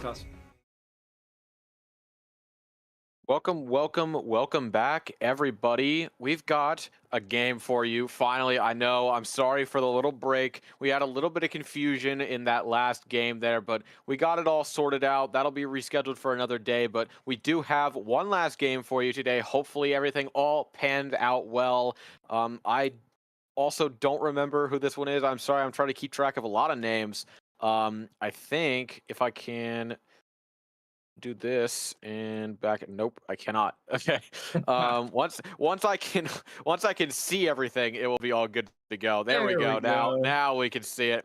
us. Welcome back, everybody. We've got a game for you. Finally, I know, I'm sorry for the little break. We had a little bit of confusion in that last game there, but we got it all sorted out. That'll be rescheduled for another day, but we do have one last game for you today. Hopefully everything all panned out well. I also don't remember who this one is. I'm sorry, I'm trying to keep track of a lot of names. I think if I can do this and back. Nope, I cannot. Okay. Once I can once I can see everything, it will be all good to go. There we There we go. go. Now we can see it.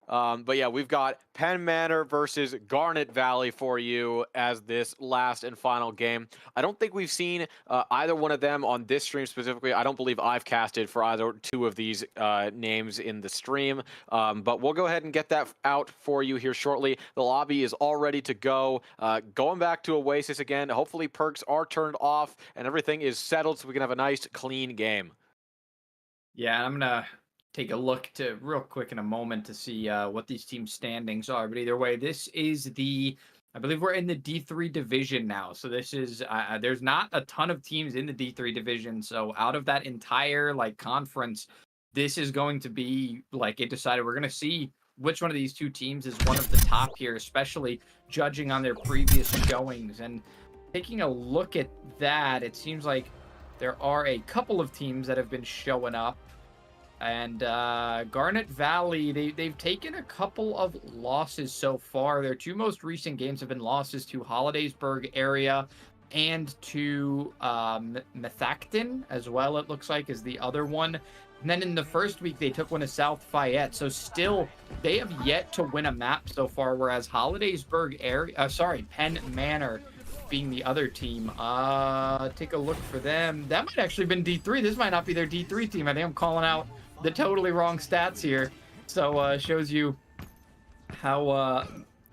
But yeah, we've got Penn Manor versus Garnet Valley for you as this last and final game. I don't think we've seen either one of them on this stream specifically. I don't believe I've casted for either two of these names in the stream. But we'll go ahead and get that out for you here shortly. The lobby is all ready to go. Going back to Oasis again. Hopefully perks are turned off and everything is settled so we can have a nice, clean game. Yeah, I'm gonna take a look to real quick in a moment to see what these teams' standings are. But either way, this is I believe we're in the D3 division now. So this is there's not a ton of teams in the D3 division. So out of that entire conference, this is going to be it decided. We're gonna see which one of these two teams is one of the top here, especially judging on their previous showings. And taking a look at that, it seems like there are a couple of teams that have been showing up. And Garnet Valley, they've taken a couple of losses so far. Their two most recent games have been losses to Hollidaysburg area and to Methacton as well, it looks like, is the other one. And then in the first week, they took one to South Fayette. So still, they have yet to win a map so far, whereas Hollidaysburg area, Penn Manor being the other team. Take a look for them. That might actually have been D3. This might not be their D3 team. I think I'm calling out the totally wrong stats here. So shows you how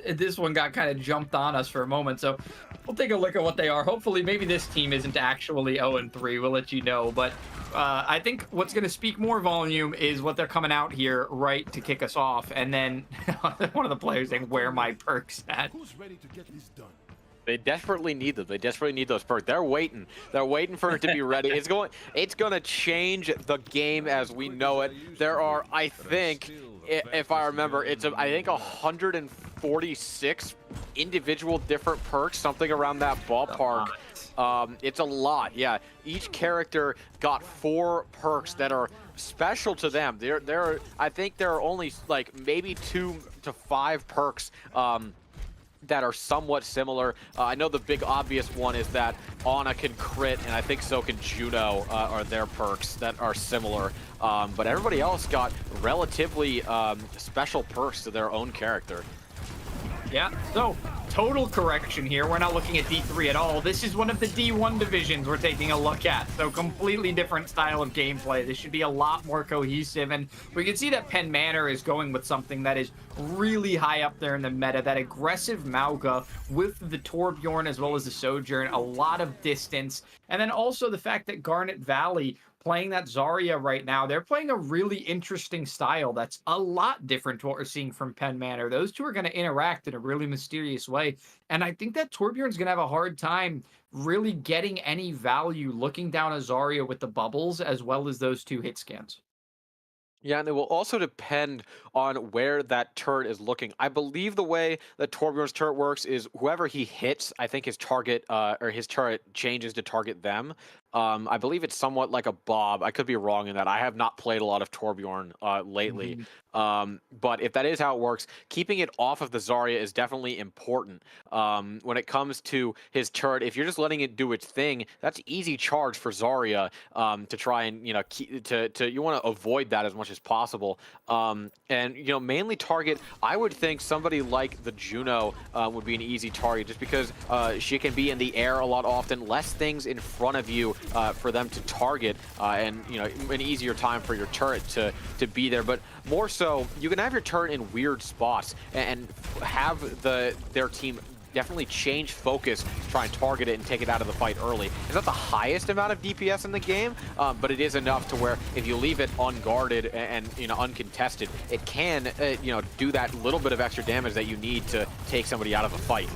this one got kind of jumped on us for a moment. So we'll take a look at what they are. Hopefully, maybe this team isn't actually 0-3. We'll let you know. But I think what's going to speak more volume is what they're coming out here right to kick us off. And then one of the players saying, "Where are my perks at?" Who's ready to get this done? They desperately need them. They desperately need those perks. They're waiting. They're waiting for it to be ready. It's going to change the game as we know it. There are, I think, if I remember, I think 146 individual different perks, something around that ballpark. It's a lot. Yeah. Each character got 4 perks that are special to them. I think there are only maybe 2 to 5 perks that are somewhat similar. I know the big obvious one is that Ana can crit, and I think so can Juno, are their perks that are similar. But everybody else got relatively special perks to their own character. Yeah, so total correction here. We're not looking at D3 at all. This is one of the D1 divisions we're taking a look at. So completely different style of gameplay. This should be a lot more cohesive. And we can see that Penn Manor is going with something that is really high up there in the meta. That aggressive Mauga with the Torbjorn as well as the Sojourn. A lot of distance. And then also the fact that Garnet Valley playing that Zarya right now, they're playing a really interesting style that's a lot different to what we're seeing from Penn Manor. Those two are going to interact in a really mysterious way. And I think that Torbjorn's going to have a hard time really getting any value looking down a Zarya with the bubbles as well as those 2 hit scans. Yeah, and it will also depend on where that turret is looking. I believe the way that Torbjorn's turret works is whoever he hits, I think his target or his turret changes to target them. I believe it's somewhat like a Bob. I could be wrong in that. I have not played a lot of Torbjorn lately. But if that is how it works, keeping it off of the Zarya is definitely important. When it comes to his turret, if you're just letting it do its thing, that's easy charge for Zarya to try and, you want to avoid that as much as possible. And, mainly target, I would think somebody like the Juno would be an easy target just because she can be in the air a lot often, less things in front of you for them to target, and an easier time for your turret to be there. But more so, you can have your turret in weird spots and have their team definitely change focus to try and target it and take it out of the fight early. It's not the highest amount of DPS in the game, but it is enough to where if you leave it unguarded and uncontested, it can do that little bit of extra damage that you need to take somebody out of a fight.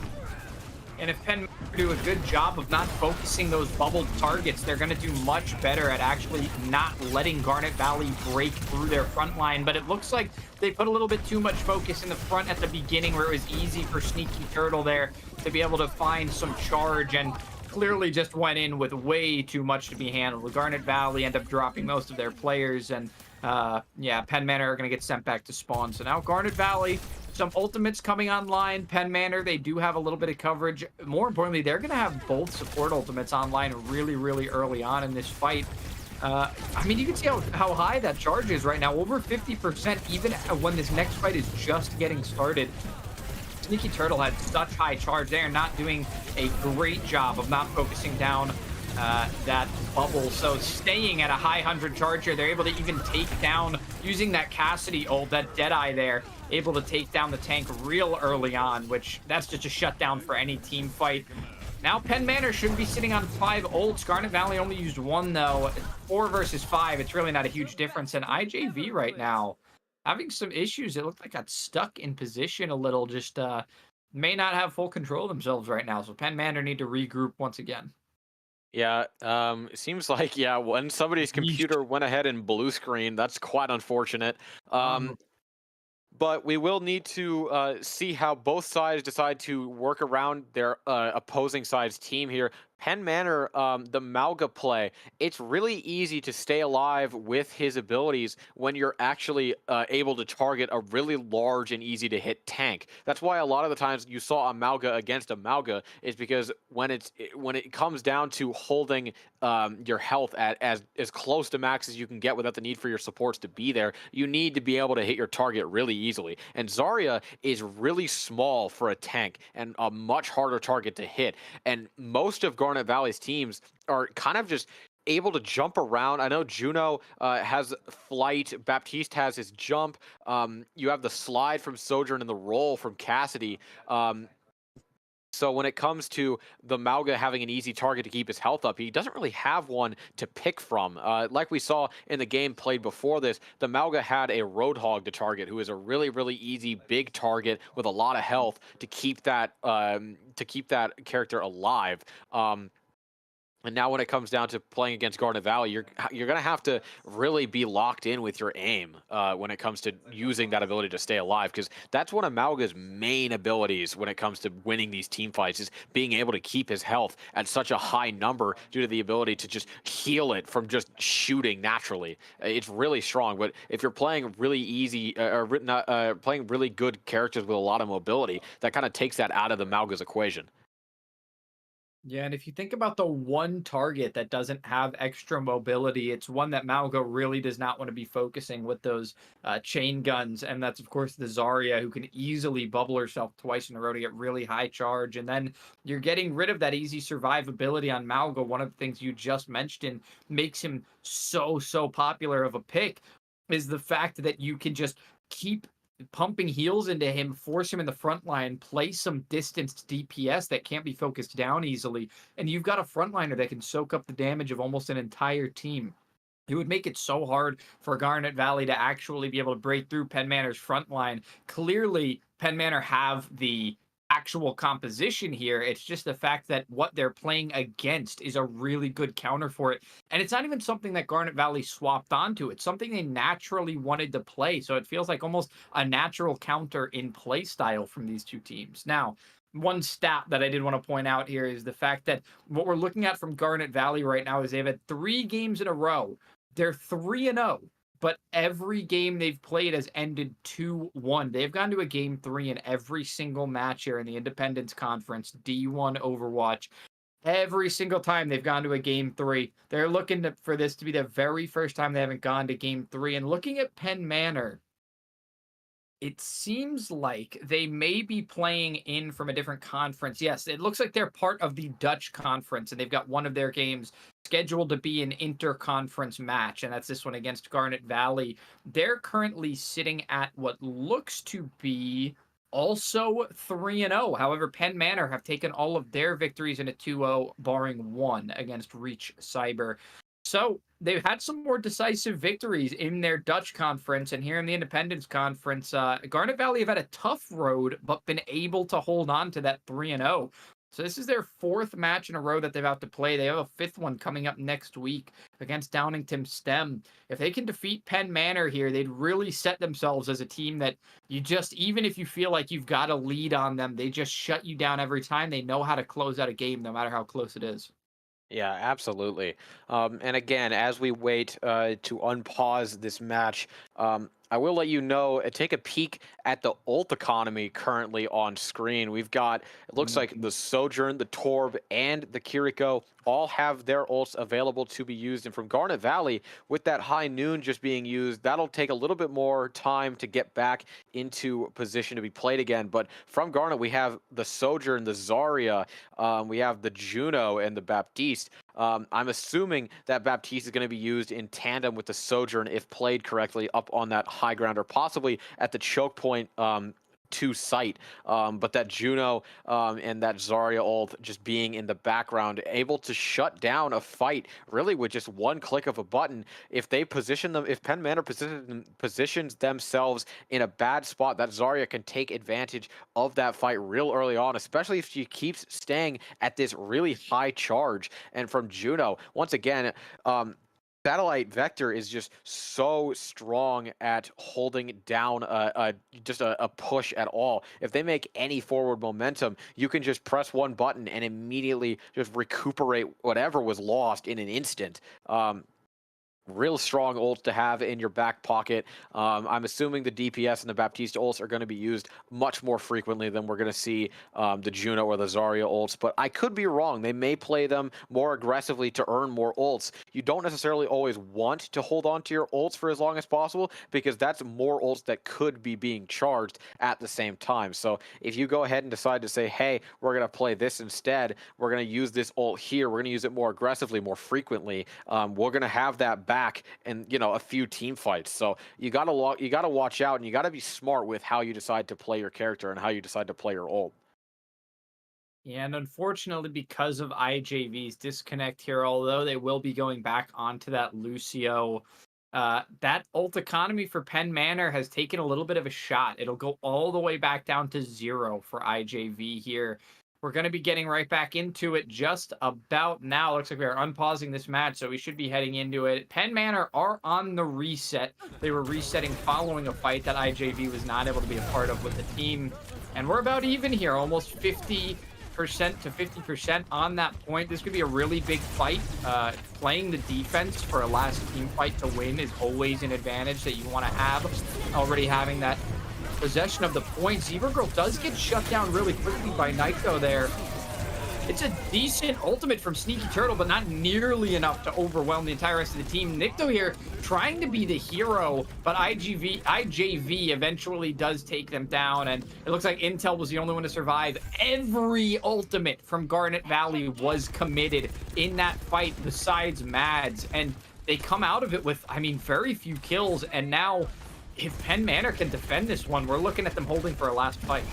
And if Penn do a good job of not focusing those bubbled targets, they're going to do much better at actually not letting Garnet Valley break through their front line. But it looks like they put a little bit too much focus in the front at the beginning, where it was easy for Sneaky Turtle there to be able to find some charge, and clearly just went in with way too much to be handled. The Garnet Valley end up dropping most of their players, and yeah, Penn Manor are going to get sent back to spawn. So now Garnet Valley, some ultimates coming online. Penn Manor, they do have a little bit of coverage. More importantly, they're going to have both support ultimates online really, really early on in this fight. I mean, you can see how high that charge is right now. Over 50%, even when this next fight is just getting started. Sneaky Turtle had such high charge. They are not doing a great job of not focusing down that bubble. So staying at a high 100 charge here, they're able to even take down, using that Cassidy ult, that Deadeye there, able to take down the tank real early on, which that's just a shutdown for any team fight. Now Penn Manor should be sitting on 5 ults. Garnet Valley only used 1 though. 4 versus 5, it's really not a huge difference. And IJV right now having some issues. It looked like got stuck in position a little, just may not have full control of themselves right now. So Penn Manor need to regroup once again. Yeah, it seems like, yeah, when somebody's Yeesh. computer went ahead and blue screen, that's quite unfortunate. Um, But we will need to see how both sides decide to work around their opposing side's team here. Penn Manor, the Malga play, it's really easy to stay alive with his abilities when you're actually able to target a really large and easy to hit tank. That's why a lot of the times you saw a Malga against a Malga is because when it comes down to holding your health at as close to max as you can get without the need for your supports to be there, you need to be able to hit your target really easily. And Zarya is really small for a tank and a much harder target to hit. And most of Garnet Valley's teams are kind of just able to jump around. I know Juno has flight, Baptiste has his jump. You have the slide from Sojourn and the roll from Cassidy. So when it comes to the Malga having an easy target to keep his health up, he doesn't really have one to pick from. Like we saw in the game played before this, the Malga had a Roadhog to target, who is a really, really easy big target with a lot of health to keep that character alive. And now when it comes down to playing against Garnet Valley, you're going to have to really be locked in with your aim when it comes to using that ability to stay alive, because that's one of Malga's main abilities when it comes to winning these team fights, is being able to keep his health at such a high number due to the ability to just heal it from just shooting naturally. It's really strong, but if you're playing really easy playing really good characters with a lot of mobility, that kind of takes that out of the Malga's equation. Yeah, and if you think about the one target that doesn't have extra mobility, it's one that Malgo really does not want to be focusing with those chain guns. And that's, of course, the Zarya, who can easily bubble herself twice in a row to get really high charge. And then you're getting rid of that easy survivability on Malgo. One of the things you just mentioned makes him so popular of a pick is the fact that you can just keep pumping heals into him, force him in the front line, play some distanced DPS that can't be focused down easily, and you've got a frontliner that can soak up the damage of almost an entire team. It would make it so hard for Garnet Valley to actually be able to break through Penn Manor's front line. Clearly, Penn Manor have the actual composition here. It's just the fact that what they're playing against is a really good counter for it. And it's not even something that Garnet Valley swapped onto. It's something they naturally wanted to play. So it feels like almost a natural counter in play style from these two teams. Now, one stat that I did want to point out here is the fact that what we're looking at from Garnet Valley right now is they've had 3 games in a row. They're 3-0, but every game they've played has ended 2-1. They've gone to a game 3 in every single match here in the Independence Conference, D1 Overwatch. Every single time they've gone to a game 3. They're looking for this to be the very first time they haven't gone to game 3. And looking at Penn Manor, it seems like they may be playing in from a different conference. Yes, it looks like they're part of the Dutch conference, and they've got one of their games scheduled to be an inter-conference match, and that's this one against Garnet Valley. They're currently sitting at what looks to be also 3-0. However, Penn Manor have taken all of their victories in a 2-0, barring one against Reach Cyber. So they've had some more decisive victories in their Dutch conference, and here in the Independence Conference, Garnet Valley have had a tough road, but been able to hold on to that 3-0. So this is their fourth match in a row that they've had to play. They have a fifth one coming up next week against Downington STEM. If they can defeat Penn Manor here, they'd really set themselves as a team that you just, even if you feel like you've got a lead on them, they just shut you down every time. They know how to close out a game, no matter how close it is. Yeah, absolutely. And again, as we wait to unpause this match, I will let you know, take a peek at the ult economy currently on screen. We've got, it looks like the Sojourn, the Torb, and the Kiriko all have their ults available to be used. And from Garnet Valley, with that high noon just being used, that'll take a little bit more time to get back into position to be played again. But from Garnet, we have the Sojourn, the Zarya, we have the Juno, and the Baptiste. I'm assuming that Baptiste is going to be used in tandem with the Sojourn if played correctly up on that high ground, or possibly at the choke point to sight. But that Juno and that Zarya ult just being in the background, able to shut down a fight really with just one click of a button. If they position them, if Penn Manor positions themselves in a bad spot, that Zarya can take advantage of that fight real early on, especially if she keeps staying at this really high charge. And from Juno, once again, Satellite Vector is just so strong at holding down a push at all. If they make any forward momentum, you can just press one button and immediately just recuperate whatever was lost in an instant. Real strong ults to have in your back pocket. I'm assuming the DPS and the Baptiste ults are going to be used much more frequently than we're going to see the Juno or the Zarya ults, but I could be wrong. They may play them more aggressively to earn more ults. You don't necessarily always want to hold on to your ults for as long as possible, because that's more ults that could be being charged at the same time. So if you go ahead and decide to say, hey, we're going to play this instead, we're going to use this ult here, we're going to use it more aggressively, more frequently, we're going to have that back and a few team fights. So you gotta watch out, and you gotta be smart with how you decide to play your character and how you decide to play your ult. Yeah, and unfortunately, because of IJV's disconnect here, although they will be going back onto that Lucio, that ult economy for Penn Manor has taken a little bit of a shot. It'll go all the way back down to 0 for IJV here. We're going to be getting right back into it just about now. Looks like we are unpausing this match, so we should be heading into it. Penn Manor are on the reset. They were resetting following a fight that IJV was not able to be a part of with the team. And we're about even here, almost 50% to 50% on that point. This could be a really big fight. Playing the defense for a last team fight to win is always an advantage that you want to have. Already having that possession of the points. Zebra Girl does get shut down really quickly by Naito there. It's a decent ultimate from Sneaky Turtle, but not nearly enough to overwhelm the entire rest of the team. Nikto here trying to be the hero, but IJV eventually does take them down, and it looks like Intel was the only one to survive. Every ultimate from Garnet Valley was committed in that fight besides Mads, and they come out of it with, I mean, very few kills, and now if Penn Manor can defend this one, we're looking at them holding for a last fight.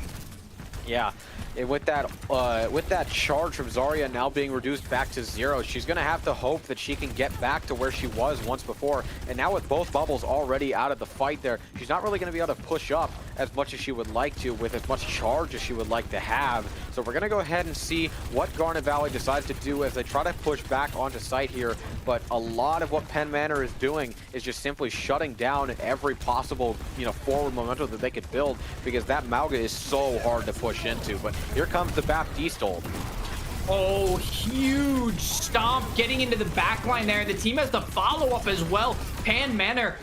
Yeah, and with that charge from Zarya now being reduced back to 0, she's going to have to hope that she can get back to where she was once before. And now with both bubbles already out of the fight there, she's not really going to be able to push up as much as she would like to, with as much charge as she would like to have. So we're going to go ahead and see what Garnet Valley decides to do as they try to push back onto site here. But a lot of what Penn Manor is doing is just simply shutting down every possible, forward momentum that they could build, because that Mauga is so hard to push into. But here comes the Baptiste ult. Oh, huge stomp getting into the back line there. The team has the follow-up as well. Penn Manor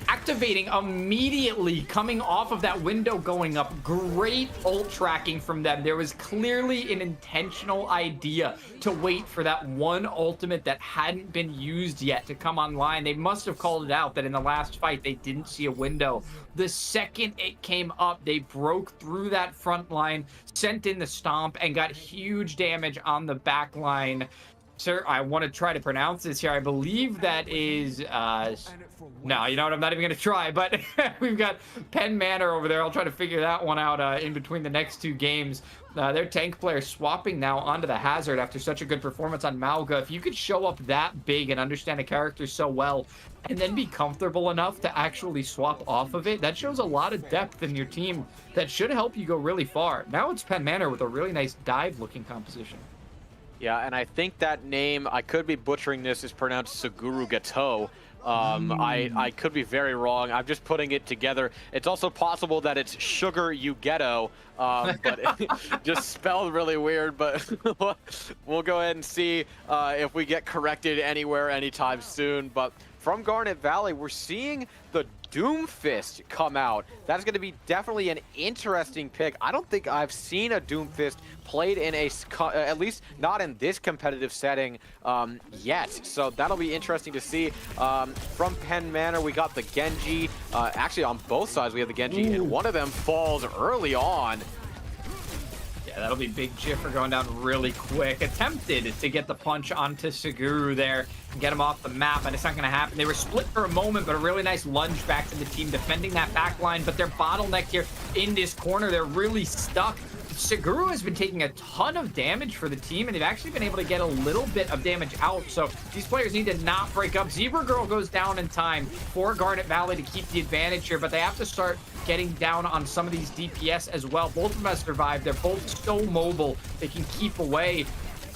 activating immediately, coming off of that window going up. Great ult tracking from them. There was clearly an intentional idea to wait for that one ultimate that hadn't been used yet to come online. They must have called it out that in the last fight they didn't see a window. The second it came up, they broke through that front line, sent in the stomp, and got huge damage on the back line. Sir, I want to try to pronounce this here. I believe that is no, you know what? I'm not even gonna try. But we've got Penn Manor over there. I'll try to figure that one out in between the next two games. Their tank player swapping now onto the Hazard after such a good performance on Malga. If you could show up that big and understand a character so well, and then be comfortable enough to actually swap off of it, that shows a lot of depth in your team that should help you go really far. Now it's Penn Manor with a really nice dive-looking composition. Yeah, and I think that name, I could be butchering this, is pronounced Seguru Gato. I could be very wrong. I'm just putting it together. It's also possible that it's Sugar You Ghetto, but just spelled really weird. But we'll go ahead and see if we get corrected anywhere anytime soon. But from Garnet Valley, we're seeing the Doomfist come out. That's going to be definitely an interesting pick. I don't think I've seen a Doomfist played in at least not in this competitive setting yet. So that'll be interesting to see. From Penn Manor, we got the Genji. Actually, on both sides, we have the Genji, and one of them falls early on. Yeah, that'll be big Jiffer going down really quick. Attempted to get the punch onto Seguru there and get him off the map, and it's not going to happen. They were split for a moment, but a really nice lunge back to the team defending that back line, but they're bottlenecked here in this corner. They're really stuck. Seguru has been taking a ton of damage for the team, and they've actually been able to get a little bit of damage out. So these players need to not break up. Zebra Girl goes down in time for Garnet Valley to keep the advantage here, but they have to start getting down on some of these DPS as well. Both of them have survived. They're both so mobile. They can keep away.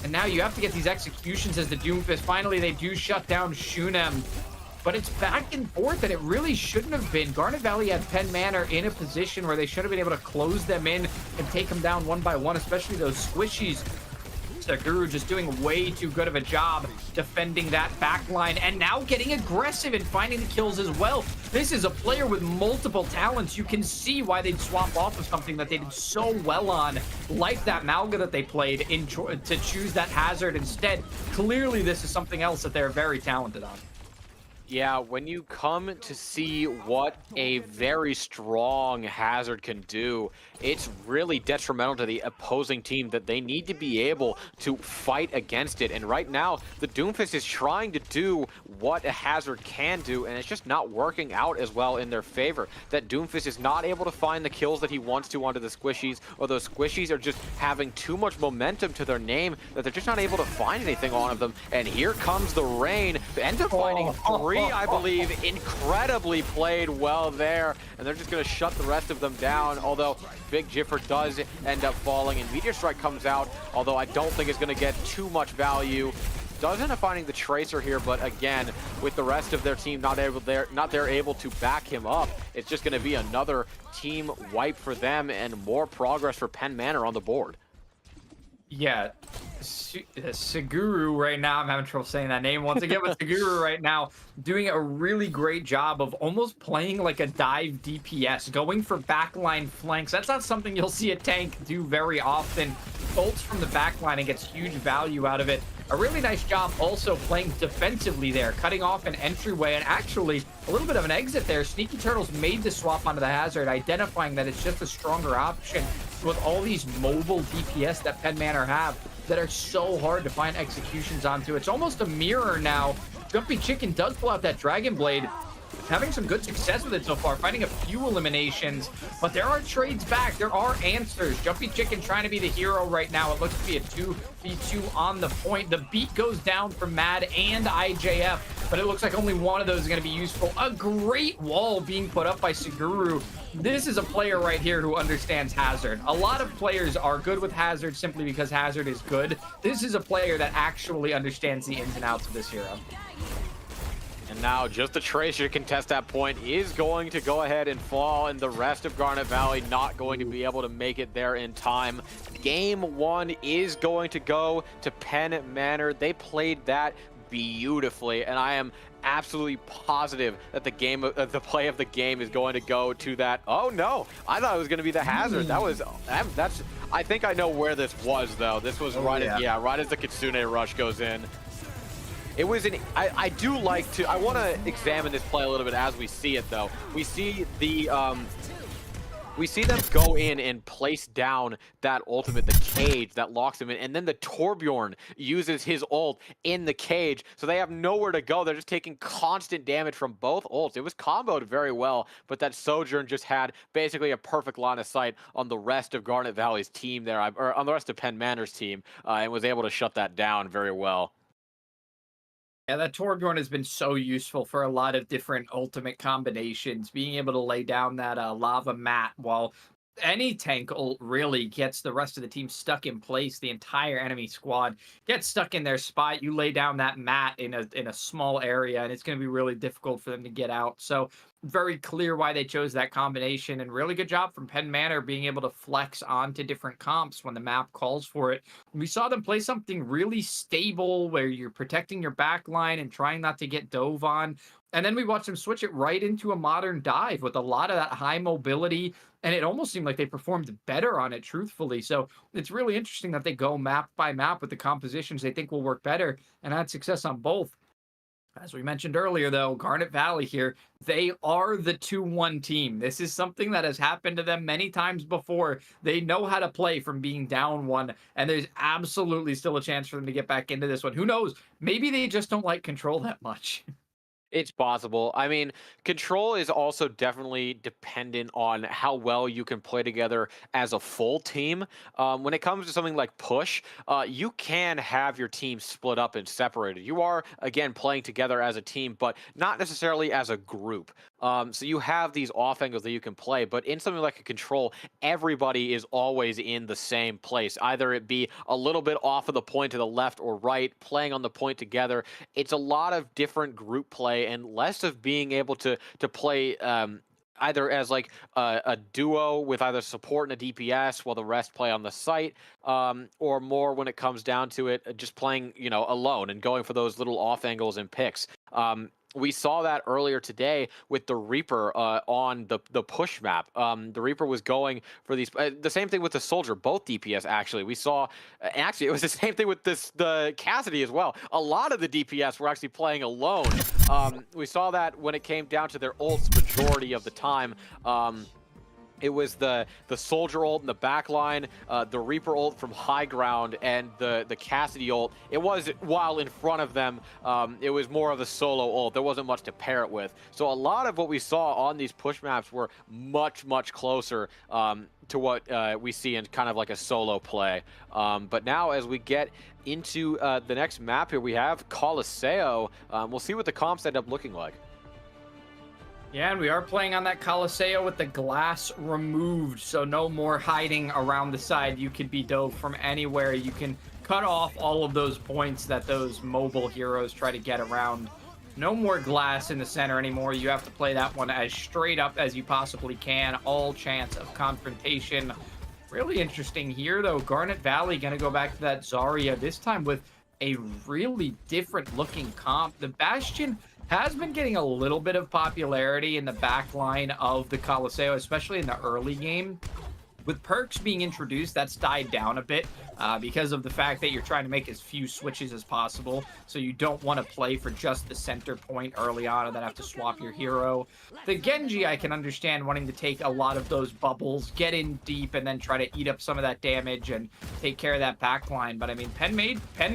And now you have to get these executions as the Doomfist. Finally, they do shut down Shunem. But it's back and forth, and it really shouldn't have been. Garnet Valley had Penn Manor in a position where they should have been able to close them in and take them down one by one, especially those squishies. Seguru just doing way too good of a job defending that back line, and now getting aggressive and finding the kills as well. This is a player with multiple talents. You can see why they'd swap off of something that they did so well on, like that Malga that they played to choose that Hazard instead. Clearly, this is something else that they're very talented on. Yeah, when you come to see what a very strong Hazard can do, it's really detrimental to the opposing team that they need to be able to fight against it. And right now, the Doomfist is trying to do what a Hazard can do, and it's just not working out as well in their favor. That Doomfist is not able to find the kills that he wants to onto the squishies, or those squishies are just having too much momentum to their name that they're just not able to find anything on them. And here comes the rain. They end up finding three, I believe. Incredibly played well there, and they're just going to shut the rest of them down, although Big Jiffer does end up falling, and Meteor Strike comes out, although I don't think it's going to get too much value. Does end up finding the Tracer here, but again, with the rest of their team not able to back him up, it's just going to be another team wipe for them and more progress for Penn Manor on the board. Yeah, Seguru right now, I'm having trouble saying that name once again, but Seguru right now doing a really great job of almost playing like a dive DPS, going for backline flanks. That's not something you'll see a tank do very often. Bolts from the backline and gets huge value out of it. A really nice job also playing defensively there, cutting off an entryway and actually a little bit of an exit there. Sneaky Turtles made the swap onto the Hazard, identifying that it's just a stronger option with all these mobile DPS that Penn Manor have that are so hard to find executions onto. It's almost a mirror now. Jumpy Chicken does pull out that Dragon Blade, having some good success with it so far, finding a few eliminations, but there are trades back. There are answers. Jumpy Chicken trying to be the hero right now. It looks to be a 2v2 on the point. The beat goes down for Mad and IJF, but it looks like only one of those is going to be useful. A great wall being put up by Seguru. This is a player right here who understands Hazard. A lot of players are good with Hazard simply because Hazard is good. This is a player that actually understands the ins and outs of this hero. And now just the Tracer can test that point, is going to go ahead and fall, and the rest of Garnet Valley not going to be able to make it there in time. Game one is going to go to Penn Manor. They played that beautifully, and I am absolutely positive that the play of the game is going to go to that. Oh no, I thought it was going to be the Hazard. That's I think I know where this was though. This was right as the Kitsune rush goes in. It was I do like to, I want to examine this play a little bit as we see it though. We see the we see them go in and place down that ultimate, the cage that locks him in, and then the Torbjorn uses his ult in the cage, so they have nowhere to go. They're just taking constant damage from both ults. It was comboed very well, but that Sojourn just had basically a perfect line of sight on the rest of Garnet Valley's team there, or on the rest of Penn Manor's team, and was able to shut that down very well. Yeah, that Torbjorn has been so useful for a lot of different ultimate combinations. Being able to lay down that lava mat while any tank ult really gets the rest of the team stuck in place. The entire enemy squad gets stuck in their spot. You lay down that mat in a small area, and it's going to be really difficult for them to get out. So very clear why they chose that combination, and really good job from Penn Manor being able to flex onto different comps when the map calls for it. We saw them play something really stable where you're protecting your back line and trying not to get dove on. And then we watched them switch it right into a modern dive with a lot of that high mobility. And it almost seemed like they performed better on it, truthfully. So it's really interesting that they go map by map with the compositions they think will work better and had success on both. As we mentioned earlier, though, Garnet Valley here, they are the 2-1 team. This is something that has happened to them many times before. They know how to play from being down one, and there's absolutely still a chance for them to get back into this one. Who knows? Maybe they just don't like control that much. It's possible. I mean, control is also definitely dependent on how well you can play together as a full team. When it comes to something like push, you can have your team split up and separated. You are, again, playing together as a team, but not necessarily as a group. So you have these off angles that you can play, but in something like a control, everybody is always in the same place. Either it be a little bit off of the point to the left or right, playing on the point together. It's a lot of different group play and less of being able to play either as like a duo with either support and a DPS while the rest play on the site, or more when it comes down to it, just playing, alone and going for those little off angles and picks. We saw that earlier today with the Reaper on the push map. The Reaper was going for these. The same thing with the Soldier, both DPS actually. We saw, actually, it was the same thing with the Cassidy as well. A lot of the DPS were actually playing alone. We saw that when it came down to their ults majority of the time. It was the Soldier ult in the back line, the Reaper ult from high ground, and the Cassidy ult. It was, while in front of them, it was more of a solo ult. There wasn't much to pair it with. So a lot of what we saw on these push maps were much, much closer to what we see in kind of like a solo play. But now as we get into the next map here, we have Colosseo. We'll see what the comps end up looking like. Yeah, and we are playing on that Colosseo with the glass removed, so no more hiding around the side. You could be dove from anywhere. You can cut off all of those points that those mobile heroes try to get around. No more glass in the center anymore. You have to play that one as straight up as you possibly can. All chance of confrontation. Really interesting here, though. Garnet Valley going to go back to that Zarya, this time with a really different looking comp. The Bastion has been getting a little bit of popularity in the back line of the Colosseo, especially in the early game. With perks being introduced, that's died down a bit because of the fact that you're trying to make as few switches as possible. So you don't want to play for just the center point early on and then have to swap your hero. The Genji, I can understand wanting to take a lot of those bubbles, get in deep, and then try to eat up some of that damage and take care of that back line. But I mean, Penn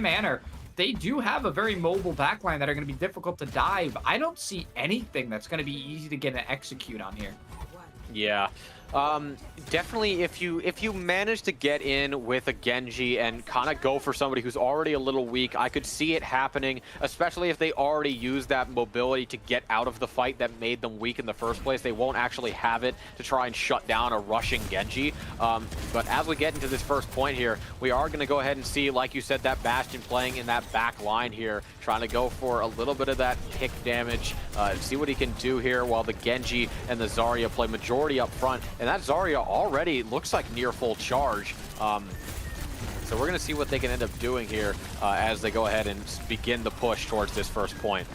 Manor, they do have a very mobile backline that are going to be difficult to dive. I don't see anything that's going to be easy to get and execute on here. Yeah. Definitely if you manage to get in with a Genji and kind of go for somebody who's already a little weak, I could see it happening, especially if they already use that mobility to get out of the fight that made them weak in the first place. They won't actually have it to try and shut down a rushing Genji. But as we get into this first point here, we are going to go ahead and see, like you said, that Bastion playing in that back line here, trying to go for a little bit of that pick damage, see what he can do here while the Genji and the Zarya play majority up front. And that Zarya already looks like near full charge. So we're going to see what they can end up doing here as they go ahead and begin the push towards this first point.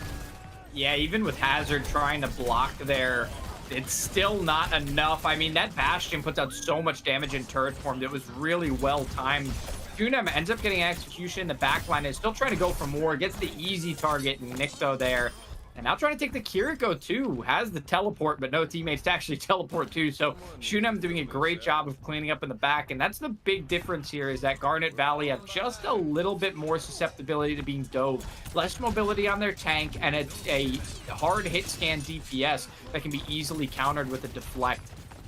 Yeah, even with Hazard trying to block there, it's still not enough. I mean, that Bastion puts out so much damage in turret form. It was really well timed. Funem ends up getting execution. The backline is still trying to go for more. Gets the easy target, Nikto there. And now trying to take the Kiriko too. Has the teleport, but no teammates to actually teleport too. So Shunem doing a great job of cleaning up in the back. And that's the big difference here is that Garnet Valley have just a little bit more susceptibility to being dove. Less mobility on their tank and a hard hit scan DPS that can be easily countered with a deflect.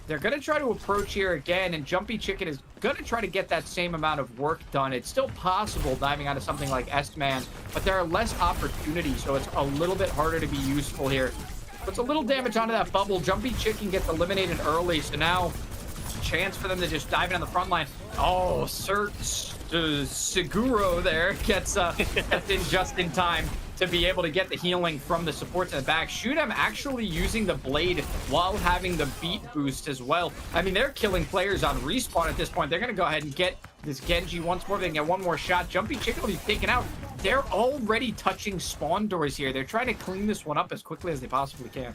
They're going to try to approach here again, and Jumpy Chicken is going to try to get that same amount of work done. It's still possible diving onto something like S-Man, but there are less opportunities, so it's a little bit harder to be useful here. Puts a little damage onto that bubble. Jumpy Chicken gets eliminated early, so now chance for them to just dive in on the front line. Oh, Seguro there gets in just in time to be able to get the healing from the supports in the back. Shoot him actually using the blade while having the beat boost as well. I mean, they're killing players on respawn at this point. They're going to go ahead and get this Genji once more. They can get one more shot. Jumpy Chicken will be taken out. They're already touching spawn doors here. They're trying to clean this one up as quickly as they possibly can.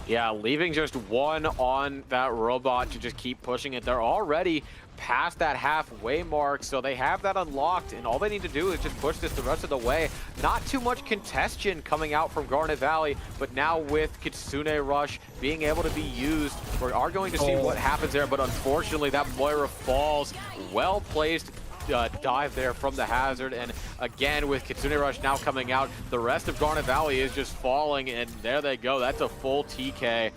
Yeah, leaving just one on that robot to just keep pushing it. They're already past that halfway mark, so they have that unlocked, and all they need to do is just push this the rest of the way. Not too much contestion coming out from Garnet Valley, but now with Kitsune Rush being able to be used, we are going to see what happens there, but unfortunately that Moira falls. Well placed dive there from the hazard, and again with Kitsune Rush now coming out, the rest of Garnet Valley is just falling, and there they go. That's a full TK.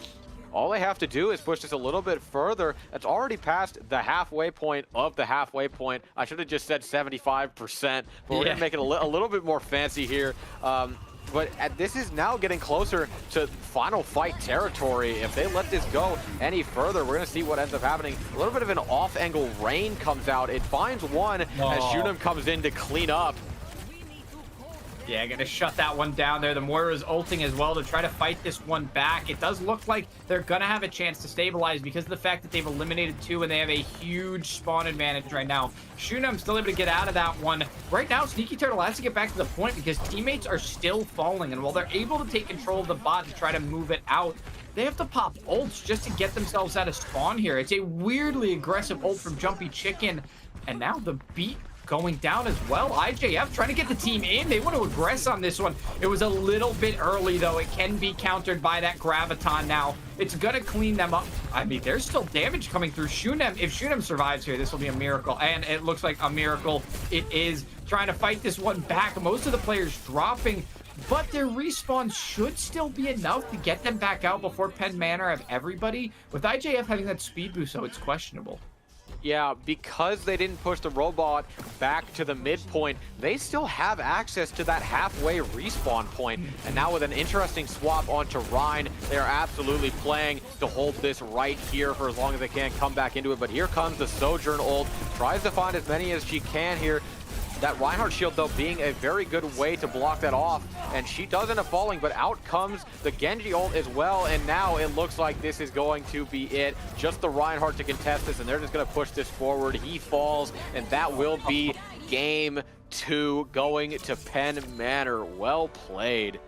All they have to do is push this a little bit further. That's already past the halfway point of the halfway point. I should have just said 75%, but we're gonna make it a little bit more fancy here. But this is now getting closer to final fight territory. If they let this go any further, we're going to see what ends up happening. A little bit of an off-angle rain comes out. It finds one as Shunem comes in to clean up. Yeah, gonna shut that one down there. The Moira's ulting as well to try to fight this one back. It does look like they're gonna have a chance to stabilize because of the fact that they've eliminated two and they have a huge spawn advantage right now. Shunem's still able to get out of that one. Right now, Sneaky Turtle has to get back to the point because teammates are still falling, and while they're able to take control of the bot to try to move it out, they have to pop ults just to get themselves out of spawn here. It's a weirdly aggressive ult from Jumpy Chicken, and now the beat going down as well. IJF trying to get the team in. They want to aggress on this one. It was a little bit early, though. It can be countered by that Graviton now. It's going to clean them up. I mean, there's still damage coming through Shunem. If Shunem survives here, this will be a miracle. And it looks like a miracle. It is trying to fight this one back. Most of the players dropping, but their respawn should still be enough to get them back out before Penn Manor have everybody. With IJF having that speed boost, so it's questionable. Yeah, because they didn't push the robot back to the midpoint, they still have access to that halfway respawn point. And now with an interesting swap onto Rhine, they are absolutely playing to hold this right here for as long as they can, come back into it. But here comes the Sojourn ult, tries to find as many as she can here. That Reinhardt shield, though, being a very good way to block that off, and she does end up falling, but out comes the Genji ult as well, and now it looks like this is going to be it. Just the Reinhardt to contest this, and they're just going to push this forward. He falls, and that will be game 2 going to Penn Manor. Well played.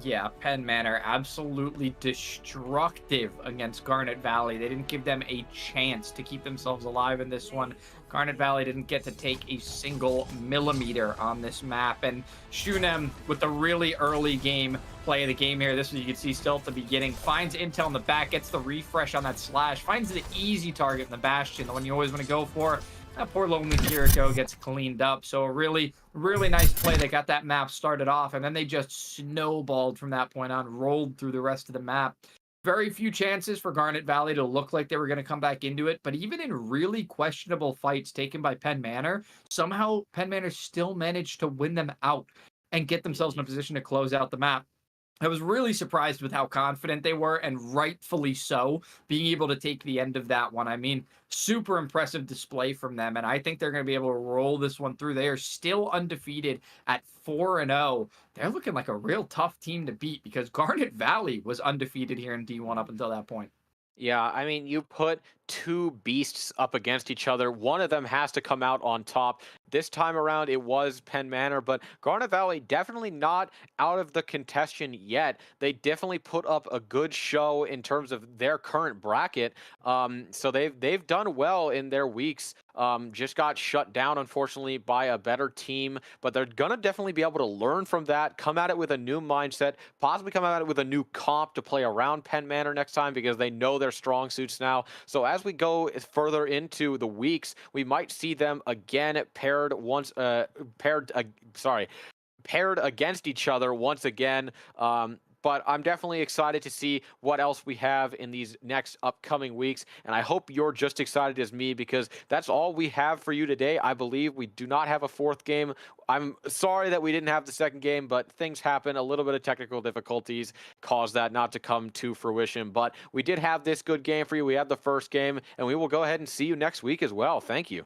Yeah, Penn Manor absolutely destructive against Garnet Valley. They didn't give them a chance to keep themselves alive in this one. Garnet Valley didn't get to take a single millimeter on this map. And Shunem, with the really early game play of the game here, this one you can see still at the beginning, finds intel in the back, gets the refresh on that slash, finds the easy target in the Bastion, the one you always want to go for. That poor lonely Kiriko gets cleaned up. So a really, really nice play. They got that map started off, and then they just snowballed from that point on, rolled through the rest of the map. Very few chances for Garnet Valley to look like they were going to come back into it. But even in really questionable fights taken by Penn Manor, somehow Penn Manor still managed to win them out and get themselves in a position to close out the map. I was really surprised with how confident they were, and rightfully so, being able to take the end of that one. I mean, super impressive display from them, and I think they're going to be able to roll this one through. They are still undefeated at 4-0. They're looking like a real tough team to beat because Garnet Valley was undefeated here in D1 up until that point. Yeah, I mean, you put two beasts up against each other. One of them has to come out on top. This time around, it was Penn Manor, but Garnet Valley definitely not out of the contention yet. They definitely put up a good show in terms of their current bracket. So they've done well in their weeks. Just got shut down, unfortunately, by a better team, but they're gonna definitely be able to learn from that, come at it with a new mindset, possibly come at it with a new comp to play around Penn Manor next time because they know their strong suits now. So as we go further into the weeks, we might see them again paired against each other once again. But I'm definitely excited to see what else we have in these next upcoming weeks. And I hope you're just excited as me because that's all we have for you today. I believe we do not have a fourth game. I'm sorry that we didn't have the second game, but things happen. A little bit of technical difficulties caused that not to come to fruition. But we did have this good game for you. We had the first game, and we will go ahead and see you next week as well. Thank you.